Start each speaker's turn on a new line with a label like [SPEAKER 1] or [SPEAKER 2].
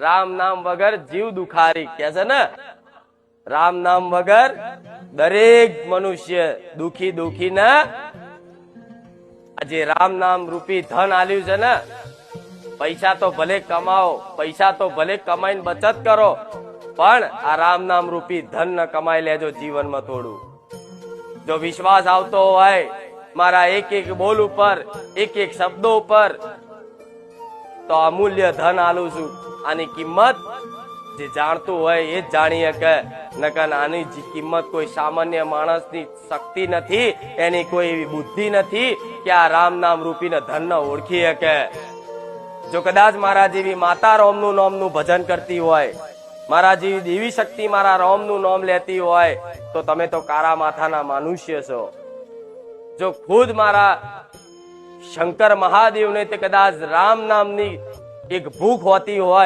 [SPEAKER 1] રામ નામ વગર જીવ દુખારી કે છે ને, રામ નામ વગર દરેક મનુષ્ય દુખી દુખી ને આજે રામ નામ રૂપી ધન આલ્યું છે ને, પૈસા તો ભલે કમાઓ, પૈસા તો ભલે કમાઈને બચત કરો, પણ આ રામ નામ રૂપી ધન ન કમાઈ લેજો જીવનમાં થોડું. જો વિશ્વાસ આવતો હોય મારા એક એક બોલ ઉપર, એક એક શબ્દો ઉપર, તો અમૂલ્ય ધન આલું છું. આની કિંમત જે જાણતું હોય એ જ જાણી શકે, નકર આની કિંમત કોઈ સામાન્ય માણસની શક્તિ નથી, એની કોઈ એવી બુદ્ધિ નથી કે આ રામ નામ રૂપીને ધન ઓળખી શકે. જો કદાચ મારા જેવી માતા રોમનું નામનું ભજન કરતી હોય, મારા જેવી દેવી શક્તિ મારા રોમનું નામ લેતી હોય, તો તમે તો કારા માથાના મનુષ્ય છો. જો ખુદ મારા શંકર મહાદેવને તે કદાચ રામ નામની એક ભૂખ હોતી હોય